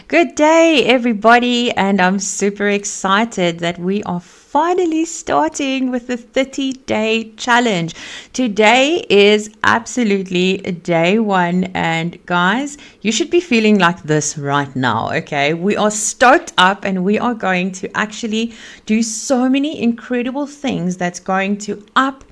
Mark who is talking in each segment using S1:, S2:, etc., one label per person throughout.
S1: Good day, everybody, and I'm super excited that we are finally starting with the 30-day challenge. Today is absolutely day one, and guys, you should be feeling like this right now, okay? We are stoked up and we are going to actually do so many incredible things that's going to up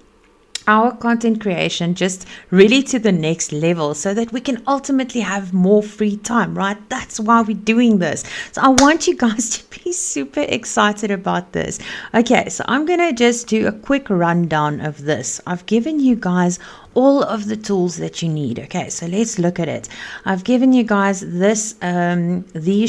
S1: our content creation just really to the next level so that we can ultimately have more free time, right? That's why we're doing this. So I want you guys to be super excited about this. Okay, so I'm going to just do a quick rundown of this. I've given you guys all of the tools that you need. Okay, so let's look at it. I've given you guys these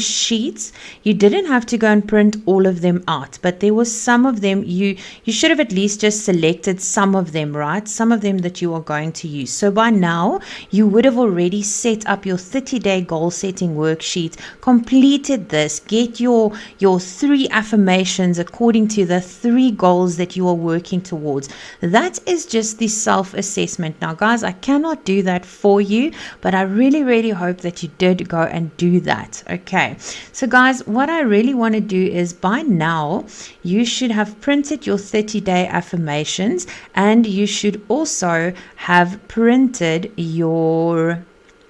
S1: sheets. You didn't have to go and print all of them out, but there was some of them you should have at least just selected some of them, right? Some of them that you are going to use. So by now you would have already set up your 30-day goal setting worksheet, completed this, get your 3 affirmations according to the 3 goals that you are working towards. That is just the self-assessment. Now, guys, I cannot do that for you, but I really, really hope that you did go and do that. Okay. So, guys, what I really want to do is by now, you should have printed your 30-day affirmations, and you should also have printed your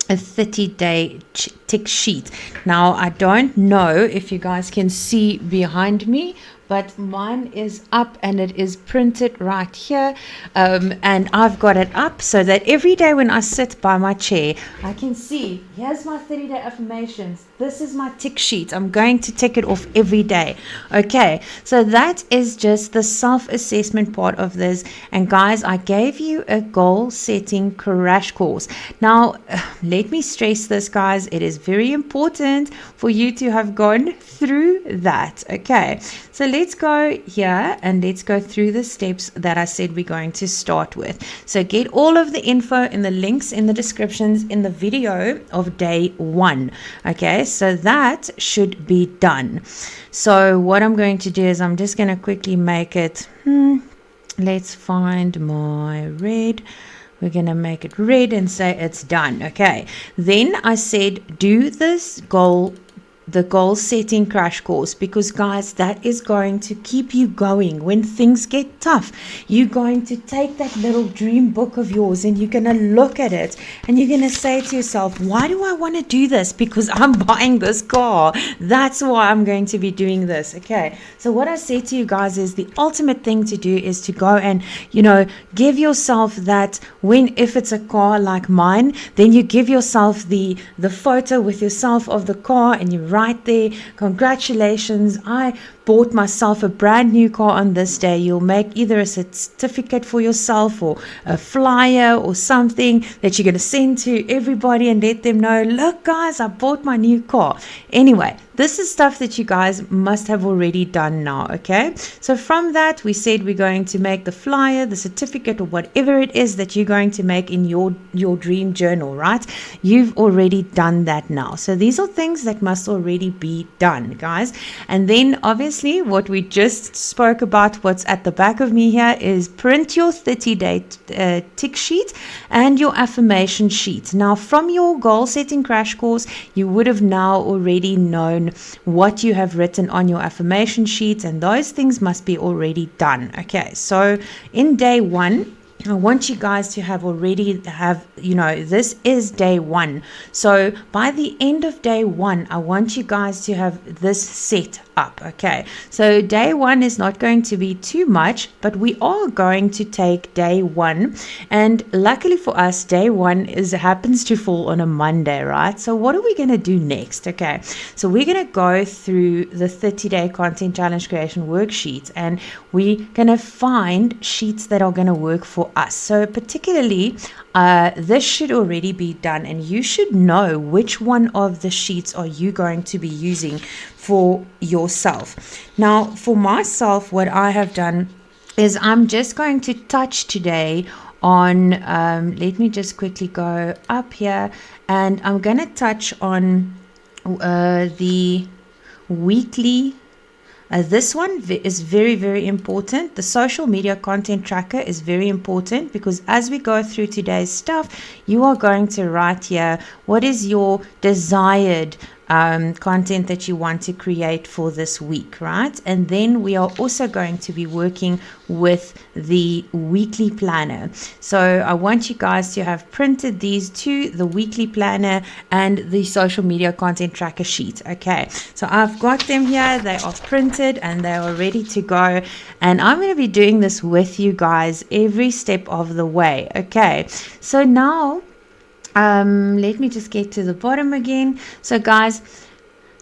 S1: a 30-day tick sheet. Now, I don't know if you guys can see behind me, but mine is up and it is printed right here, and I've got it up so that every day when I sit by my chair, I can see, here's my 30-day affirmations, this is my tick sheet, I'm going to tick it off every day. Okay, so that is just the self-assessment part of this. And guys, I gave you a goal setting crash course. Now, let me stress this, guys, it is very important for you to have gone through that. Okay, so let's go here and let's go through the steps that I said we're going to start with. So get all of the info in the links in the descriptions in the video of day 1. Okay, so that should be done. So what I'm going to do is I'm just going to quickly make it, let's find my red. We're going to make it red and say it's done. Okay, then I said do this the goal setting crash course, because guys, that is going to keep you going when things get tough. You're going to take that little dream book of yours and you're going to look at it and you're going to say to yourself, why do I want to do this? Because I'm buying this car. That's why I'm going to be doing this. Okay, so what I say to you guys is the ultimate thing to do is to go and give yourself that, if it's a car like mine, then you give yourself the photo with yourself of the car and you right there, congratulations, I bought myself a brand new car on this day. You'll make either a certificate for yourself or a flyer or something that you're going to send to everybody and let them know, look guys, I bought my new car. Anyway, this is stuff that you guys must have already done now. Okay, so from that we said we're going to make the flyer, the certificate, or whatever it is that you're going to make in your dream journal, right? You've already done that now. So these are things that must already be done, guys. And then obviously what we just spoke about, what's at the back of me here, is print your 30-day tick sheet and your affirmation sheet. Now, from your goal setting crash course, you would have now already known what you have written on your affirmation sheet, and those things must be already done. Okay, so in day 1, I want you guys to have this is day 1. So by the end of day 1, I want you guys to have this set up. Okay, so day 1 is not going to be too much, but we are going to take day 1, and luckily for us, day 1 happens to fall on a Monday, right? So what are we going to do next? Okay, so we're going to go through the 30-day content challenge creation worksheet, and we're going to find sheets that are going to work for us. So particularly this should already be done, and you should know which one of the sheets are you going to be using for yourself. Now, for myself, what I have done is I'm just going to touch today on, let me just quickly go up here, and I'm going to touch on the weekly. This one is very, very important. The social media content tracker is very important, because as we go through today's stuff, you are going to write here what is your desired content that you want to create for this week, right? And then we are also going to be working with the weekly planner. So I want you guys to have printed these two, the weekly planner and the social media content tracker sheet. Okay, so I've got them here. They are printed and they are ready to go. And I'm going to be doing this with you guys every step of the way. Okay, so now let me just get to the bottom again. So guys,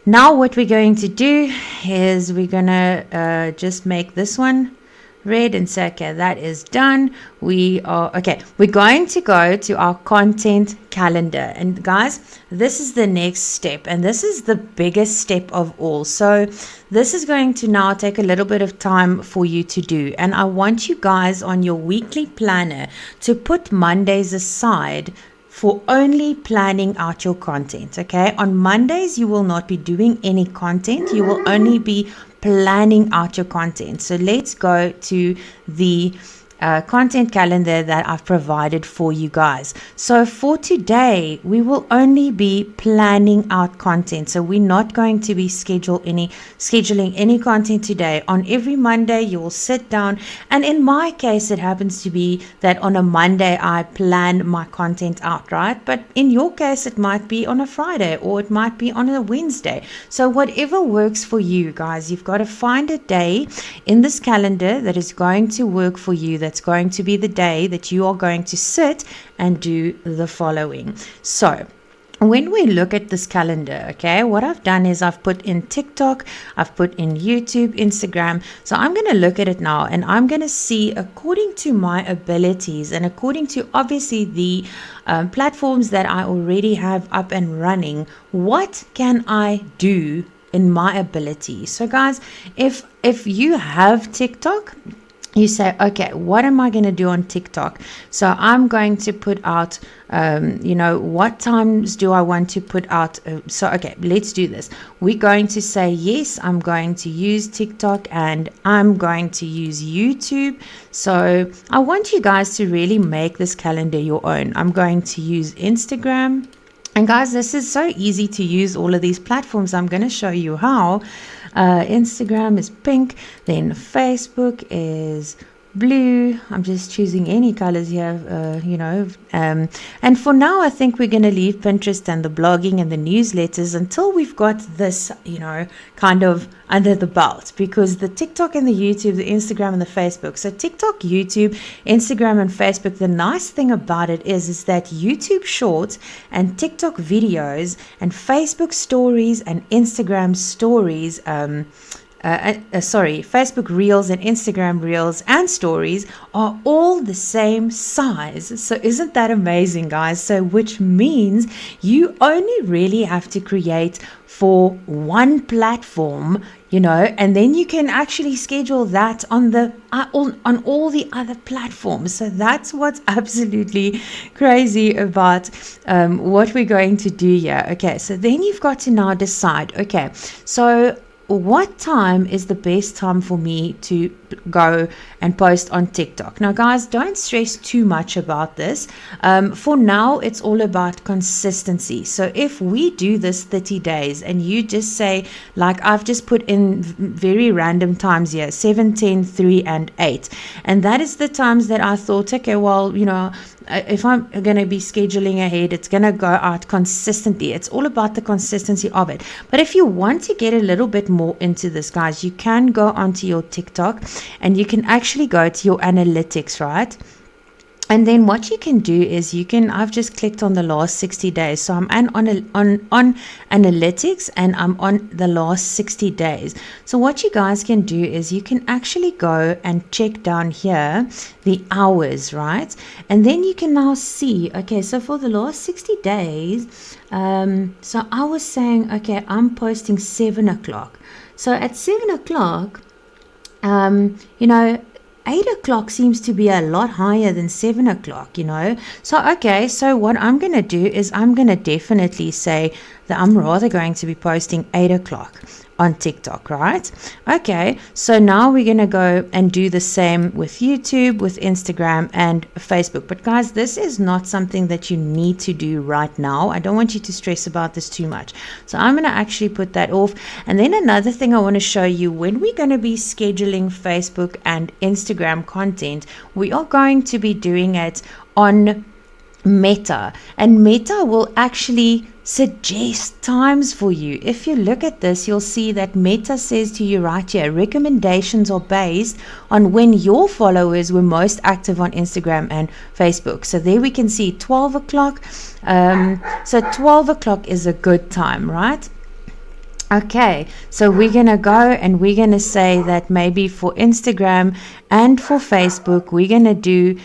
S1: now what we're going to do is we're going to just make this one red and say, okay, that is done. We're going to go to our content calendar. And guys, this is the next step, and this is the biggest step of all. So this is going to now take a little bit of time for you to do. And I want you guys on your weekly planner to put Mondays aside for only planning out your content. Okay, on Mondays you will not be doing any content, you will only be planning out your content. So let's go to the content calendar that I've provided for you guys. So for today, we will only be planning out content. So we're not going to be scheduling any content today. On every Monday, you will sit down, and in my case, it happens to be that on a Monday I plan my content out, right? But in your case, it might be on a Friday or it might be on a Wednesday. So whatever works for you guys, you've got to find a day in this calendar that is going to work for you. That's going to be the day that you are going to sit and do the following. So when we look at this calendar, okay, what I've done is I've put in TikTok, I've put in YouTube, Instagram. So I'm going to look at it now and I'm going to see, according to my abilities and according to obviously the platforms that I already have up and running, what can I do in my ability? So guys, if you have TikTok, you say, okay, what am I going to do on TikTok? So I'm going to put out, what times do I want to put out? Okay, let's do this. We're going to say, yes, I'm going to use TikTok and I'm going to use YouTube. So I want you guys to really make this calendar your own. I'm going to use Instagram. And guys, this is so easy to use all of these platforms. I'm going to show you how. Instagram is pink, then Facebook is blue. I'm just choosing any colors here, and for now I think we're going to leave Pinterest and the blogging and the newsletters until we've got this, kind of under the belt, because the TikTok and the YouTube, the Instagram and the Facebook. So TikTok, YouTube, Instagram and Facebook, the nice thing about it is that YouTube Shorts and TikTok videos and Facebook stories and Instagram stories, Facebook Reels and Instagram Reels and Stories are all the same size. So isn't that amazing, guys? So which means you only really have to create for one platform, and then you can actually schedule that on all the other platforms. So that's what's absolutely crazy about what we're going to do here. Okay, so then you've got to now decide, okay, so what time is the best time for me to go and post on TikTok? Now, guys, don't stress too much about this. For now, it's all about consistency. So if we do this 30 days and you just say, like I've just put in very random times here, 7, 10, 3, and 8. And that is the times that I thought, okay, well, if I'm going to be scheduling ahead, it's going to go out consistently. It's all about the consistency of it. But if you want to get a little bit more into this, guys, you can go onto your TikTok and you can actually go to your analytics, right? And then what you can do is I've just clicked on the last 60 days. So I'm on analytics and I'm on the last 60 days. So what you guys can do is you can actually go and check down here the hours, right? And then you can now see, okay, so for the last 60 days, so I was saying, okay, I'm posting 7 o'clock. So at 7 o'clock, 8 o'clock seems to be a lot higher than 7 o'clock, So, okay, so what I'm going to do is I'm going to definitely say that I'm rather going to be posting 8 o'clock on TikTok, right? Okay, so now we're going to go and do the same with YouTube, with Instagram, and Facebook. But guys, this is not something that you need to do right now. I don't want you to stress about this too much. So I'm going to actually put that off. And then another thing I want to show you, when we're going to be scheduling Facebook and Instagram content, we are going to be doing it on Meta, and Meta will actually suggest times for you. If you look at this, you'll see that Meta says to you right here, recommendations are based on when your followers were most active on Instagram and Facebook. So there we can see 12 o'clock. So 12 o'clock is a good time, right? Okay, so we're going to go and we're going to say that maybe for Instagram and for Facebook, we're going to do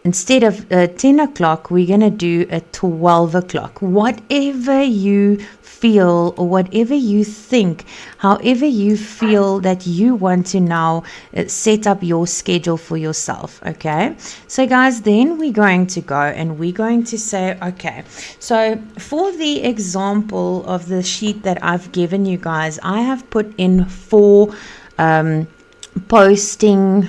S1: instead of 10 o'clock, we're going to do a 12 o'clock. Whatever you feel or whatever you think, however you feel that you want to now set up your schedule for yourself. Okay, so guys, then we're going to go and we're going to say, okay, so for the example of the sheet that I've given you guys, I have put in 4 posting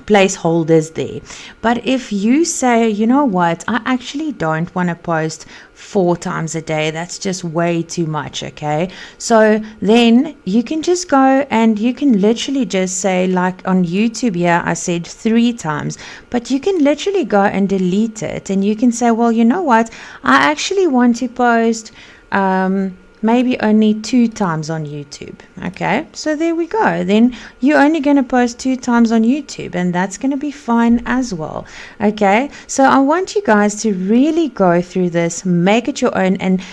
S1: placeholders there. But if you say, you know what, I actually don't want to post 4 times a day, that's just way too much. Okay, so then you can just go and you can literally just say, like on YouTube here I said 3 times, but you can literally go and delete it, and you can say, well, you know what, I actually want to post maybe only 2 times on YouTube. Okay, so there we go. Then you're only going to post 2 times on YouTube, and that's going to be fine as well. Okay, so I want you guys to really go through this, make it your own, and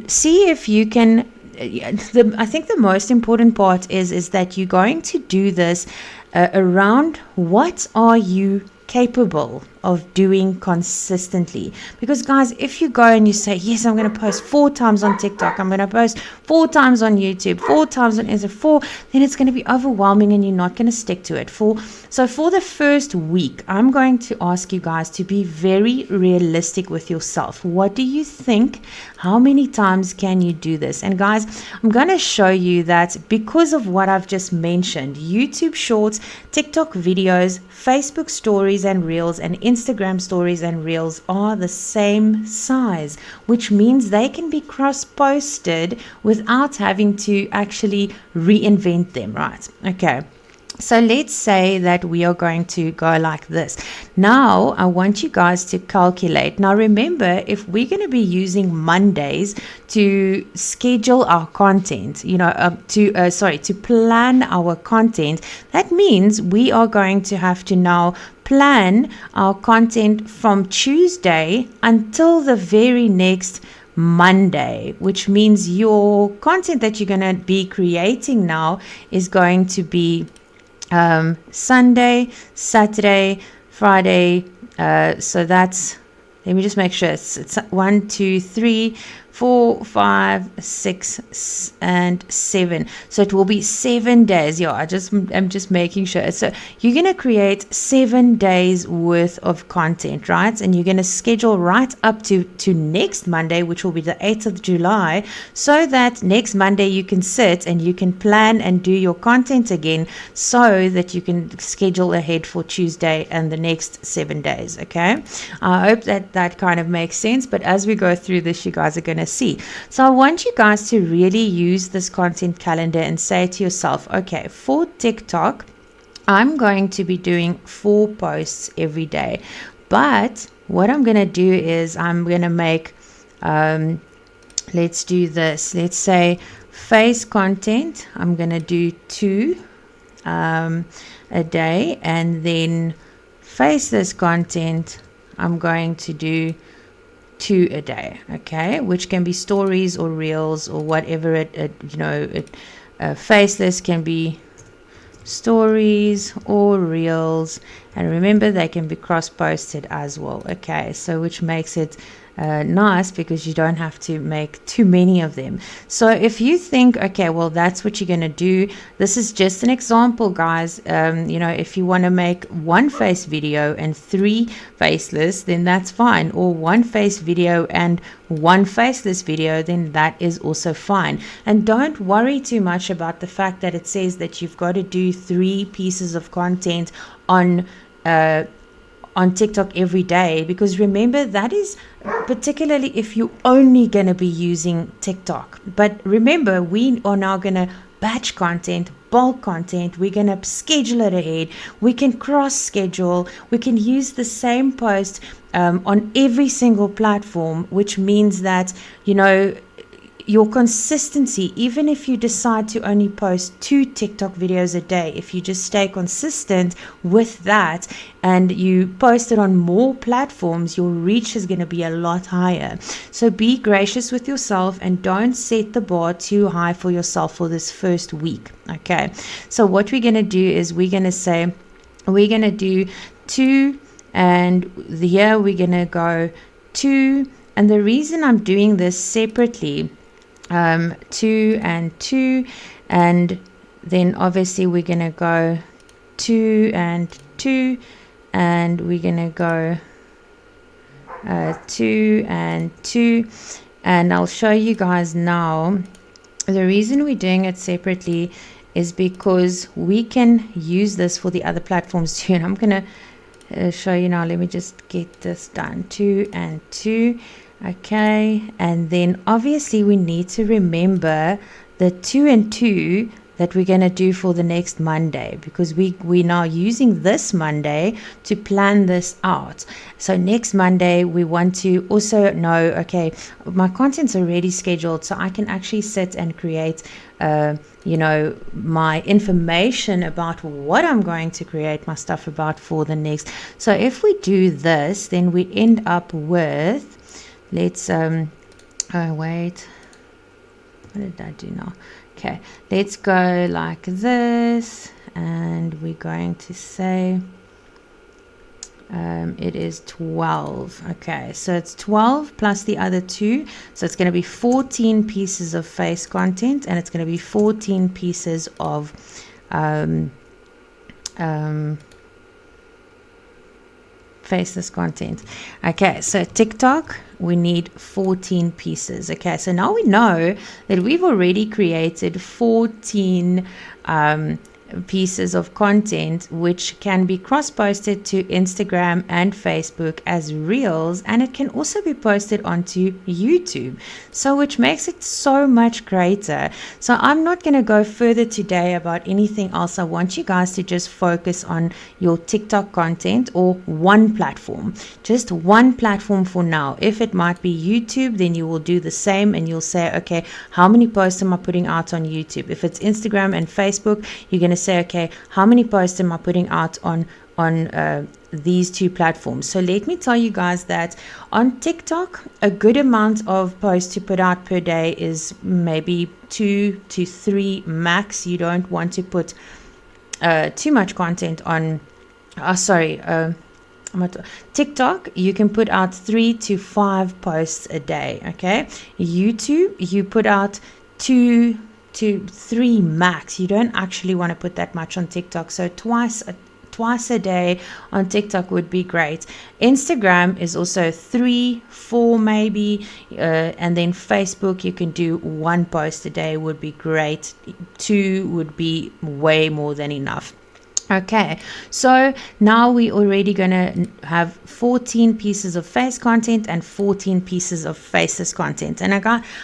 S1: see if you can. I think the most important part is that you're going to do this around what are you capable of doing consistently. Because guys, if you go and you say, yes, I'm going to post 4 times on TikTok, I'm going to post 4 times on YouTube, 4 times on Instagram, then it's going to be overwhelming and you're not going to stick to it. So for the first week, I'm going to ask you guys to be very realistic with yourself. What do you think? How many times can you do this? And guys, I'm going to show you that because of what I've just mentioned, YouTube Shorts, TikTok videos, Facebook stories and reels, and Instagram stories and reels are the same size, which means they can be cross-posted without having to actually reinvent them, right? Okay. So let's say that we are going to go like this. Now, I want you guys to calculate. Now, remember, if we're going to be using Mondays to schedule our content, to plan our content, that means we are going to have to now plan our content from Tuesday until the very next Monday, which means your content that you're going to be creating now is going to be Sunday, Saturday, Friday. So that's, let me just make sure it's 1, 2, 3, 4, 5, 6, and 7. So it will be 7 days. Yeah, I'm just making sure. So you're going to create 7 days worth of content, right? And you're going to schedule right up to next Monday, which will be the 8th of July, so that next Monday you can sit and you can plan and do your content again, so that you can schedule ahead for Tuesday and the next 7 days. Okay, I hope that kind of makes sense. But as we go through this, you guys are going to see. So I want you guys to really use this content calendar and say to yourself, okay, for TikTok, I'm going to be doing 4 posts every day. But what I'm going to do is I'm going to make, let's do this. Let's say face content, I'm going to do 2 a day. And then faceless content, I'm going to do 2 a day, okay, which can be stories or reels or whatever faceless can be stories or reels, and remember they can be cross-posted as well. Okay, so which makes it nice because you don't have to make too many of them. So if you think, okay, well, that's what you're going to do, this is just an example, guys. If you want to make one face video and 3 faceless, then that's fine. Or one face video and 1 faceless video, then that is also fine. And don't worry too much about the fact that it says that you've got to do 3 pieces of content on TikTok every day, because remember, that is particularly if you're only going to be using TikTok. But remember, we are now going to batch content, bulk content. We're going to schedule it ahead. We can cross schedule. We can use the same post on every single platform, which means that, your consistency, even if you decide to only post 2 TikTok videos a day, if you just stay consistent with that and you post it on more platforms, your reach is going to be a lot higher. So be gracious with yourself and don't set the bar too high for yourself for this first week. Okay. So what we're going to do is we're going to say, we're going to do 2, and here we're going to go 2. And the reason I'm doing this separately, 2 and 2, and then obviously we're going to go 2 and 2, and we're going to go 2 and 2, and I'll show you guys now. The reason we're doing it separately is because we can use this for the other platforms too, and I'm going to show you now. Let me just get this done. 2 and 2. Okay, and then obviously we need to remember the 2 and 2 that we're going to do for the next Monday, because we're now using this Monday to plan this out. So next Monday we want to also know, okay, my content's already scheduled, so I can actually sit and create my information about what I'm going to create my stuff about for the next. So if we do this, then we end up with, let's wait, what did I do now? Okay, let's go like this, and we're going to say it is 12. Okay, so it's 12 plus the other 2, so it's going to be 14 pieces of face content, and it's going to be 14 pieces of faceless content. Okay, so TikTok, we need 14 pieces. Okay, so now we know that we've already created 14 pieces of content which can be cross-posted to Instagram and Facebook as reels, and it can also be posted onto YouTube, so which makes it so much greater. So I'm not going to go further today about anything else. I want you guys to just focus on your TikTok content, or one platform, just one platform for now. If it might be YouTube, then you will do the same, and you'll say, okay, how many posts am I putting out on YouTube? If it's Instagram and Facebook, you're going to say, okay, how many posts am I putting out on these 2 platforms? So let me tell you guys that on TikTok, a good amount of posts to put out per day is maybe 2 to 3 max. You don't want to put too much content on TikTok. You can put out 3 to 5 posts a day. Okay, YouTube, you put out 2 to 3 max. You don't actually want to put that much on TikTok, so twice a day on TikTok would be great. Instagram is also 3, 4 maybe, and then Facebook, you can do 1 post a day would be great. 2 would be way more than enough. Okay, so now we're already going to have 14 pieces of face content and 14 pieces of faceless content. And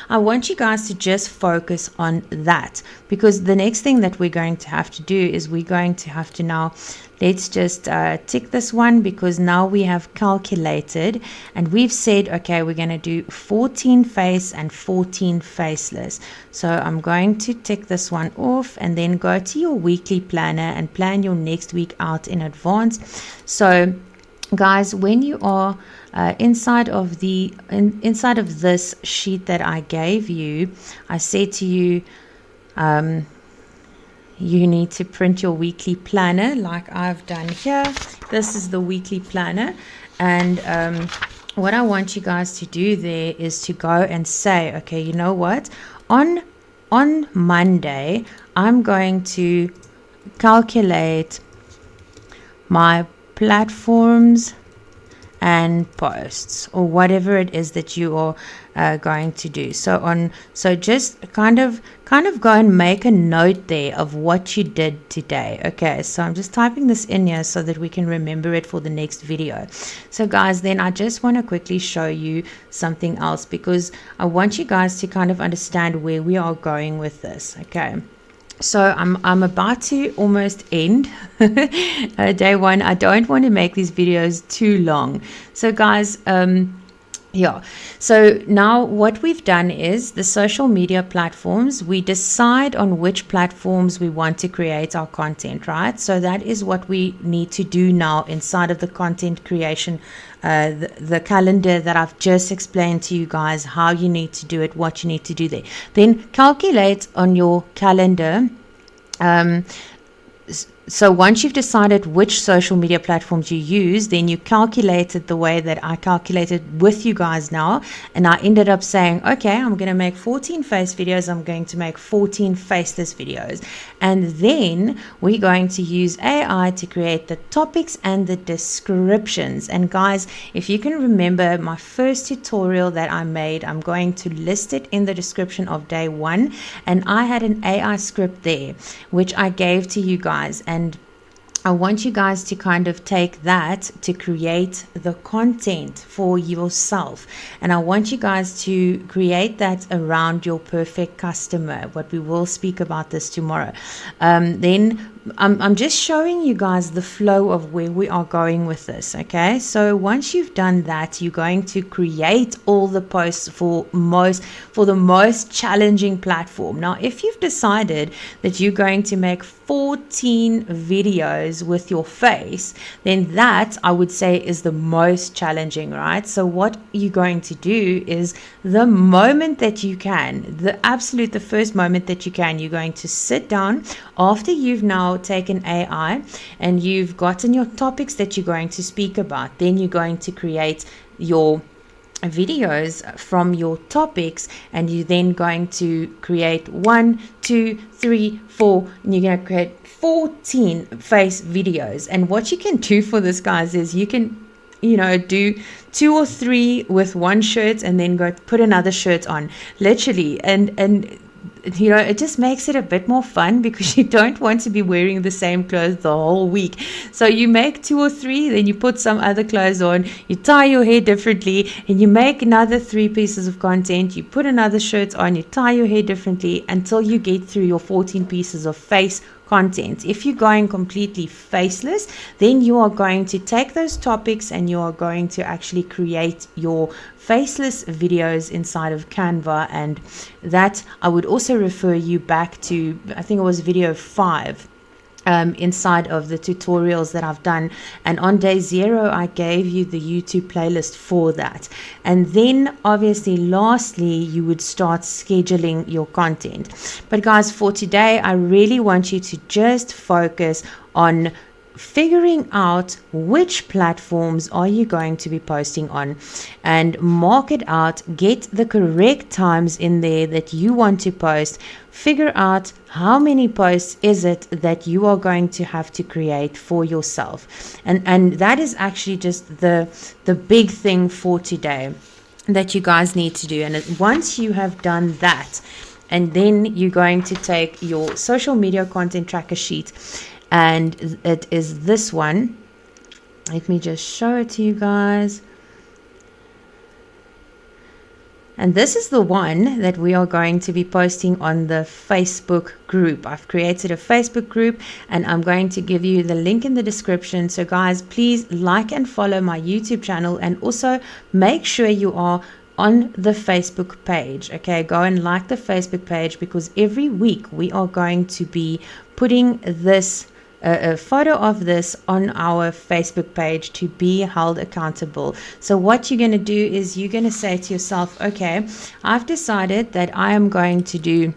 S1: I want you guys to just focus on that, because the next thing that we're going to have to do is we're going to have to now, let's just tick this one, because now we have calculated and we've said, okay, we're going to do 14 face and 14 faceless. So I'm going to tick this one off, and then go to your weekly planner and plan your next week out in advance. So guys, when you are inside of this sheet that I gave you, I said to you, you need to print your weekly planner like I've done here. This is the weekly planner, and what I want you guys to do there is to go and say, okay, you know what? On Monday, I'm going to calculate my platforms and posts, or whatever it is that you are going to do. So just kind of go and make a note there of what you did today. Okay, so I'm just typing this in here so that we can remember it for the next video. So guys, then I just want to quickly show you something else, because I want you guys to kind of understand where we are going with this. Okay, so I'm about to almost end day one. I don't want to make these videos too long. So guys, yeah, so now what we've done is the social media platforms, we decide on which platforms we want to create our content, right? So that is what we need to do now inside of the content creation, the calendar that I've just explained to you guys, how you need to do it, what you need to do there. Then calculate on your calendar. So once you've decided which social media platforms you use, then you calculate it the way that I calculated with you guys now. And I ended up saying, okay, I'm going to make 14 face videos. I'm going to make 14 faceless videos. And then we're going to use AI to create the topics and the descriptions. And guys, if you can remember my first tutorial that I made, I'm going to list it in the description of day one. And I had an AI script there, which I gave to you guys. And I want you guys to kind of take that to create the content for yourself. And I want you guys to create that around your perfect customer. But we will speak about this tomorrow. Then I'm just showing you guys the flow of where we are going with this. Okay, so once you've done that, you're going to create all the posts for the most challenging platform. Now, if you've decided that you're going to make 14 videos with your face, then that I would say is the most challenging, right? So what you're going to do is the moment that you can, the first moment that you can, you're going to sit down after you've now taken AI and you've gotten your topics that you're going to speak about. Then you're going to create your videos from your topics, and you're then going to create 1, 2, 3, 4, and you're going to create 14 face videos. And what you can do for this, guys, is you can do 2 or 3 with one shirt and then go put another shirt on, literally, and it just makes it a bit more fun, because you don't want to be wearing the same clothes the whole week. So you make 2 or 3, then you put some other clothes on, you tie your hair differently, and you make another 3 pieces of content, you put another shirt on, you tie your hair differently until you get through your 14 pieces of face content. If you're going completely faceless, then you are going to take those topics and you are going to actually create your faceless videos inside of Canva. And that I would also refer you back to, I think it was video 5 inside of the tutorials that I've done. And on day 0, I gave you the YouTube playlist for that. And then obviously lastly, you would start scheduling your content. But guys, for today, I really want you to just focus on figuring out which platforms are you going to be posting on, and mark it out, get the correct times in there that you want to post, figure out how many posts is it that you are going to have to create for yourself. And that is actually just the big thing for today that you guys need to do. And once you have done that, and then you're going to take your social media content tracker sheet, and it is this one. Let me just show it to you guys. And this is the one that we are going to be posting on the Facebook group. I've created a Facebook group, and I'm going to give you the link in the description. So guys, please like and follow my YouTube channel, and also make sure you are on the Facebook page. Okay, go and like the Facebook page, because every week we are going to be putting this a photo of this on our Facebook page to be held accountable. So what you're going to do is you're going to say to yourself, okay, I've decided that I am going to do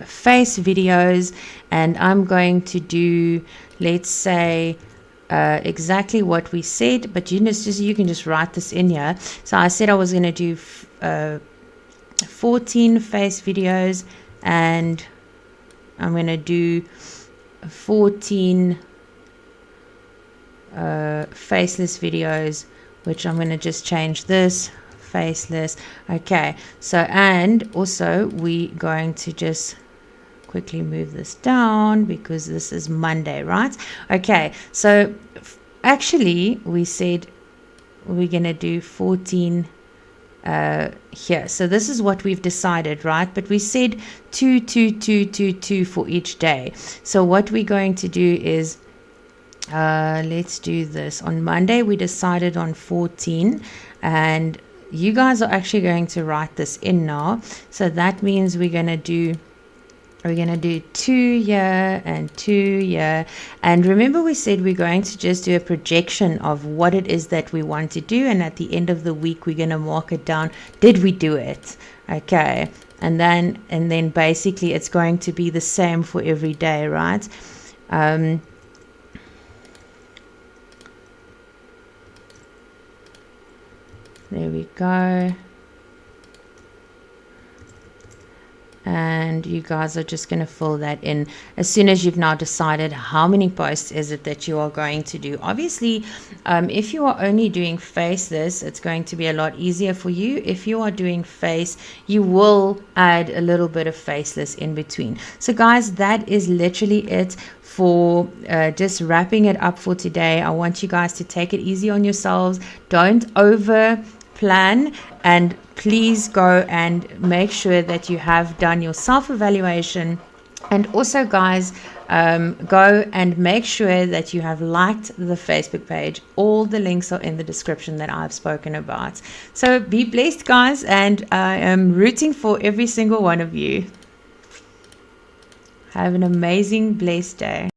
S1: face videos, and I'm going to do, let's say, exactly what we said, but you can just write this in here. So I said I was going to do 14 face videos, and I'm going to do 14 faceless videos, which I'm going to just change this faceless. Okay, so and also we going to just quickly move this down because this is Monday, right? Okay, so actually we said we're going to do 14 here. So this is what we've decided, right? But we said 2, 2, 2, 2, 2 for each day. So what we're going to do is let's do this. On Monday we decided on 14, and you guys are actually going to write this in now. So that means we're going to do 2 here and 2 here. And remember, we said we're going to just do a projection of what it is that we want to do, and at the end of the week we're going to mark it down. Did we do it? Okay. And then basically it's going to be the same for every day, right? There we go. And you guys are just going to fill that in as soon as you've now decided how many posts is it that you are going to do. Obviously, if you are only doing faceless, it's going to be a lot easier for you. If you are doing face, you will add a little bit of faceless in between. So guys, that is literally it for just wrapping it up for today. I want you guys to take it easy on yourselves. Don't over plan, and please go and make sure that you have done your self-evaluation. And also guys, go and make sure that you have liked the Facebook page. All the links are in the description that I've spoken about. So be blessed guys, and I am rooting for every single one of you. Have an amazing blessed day.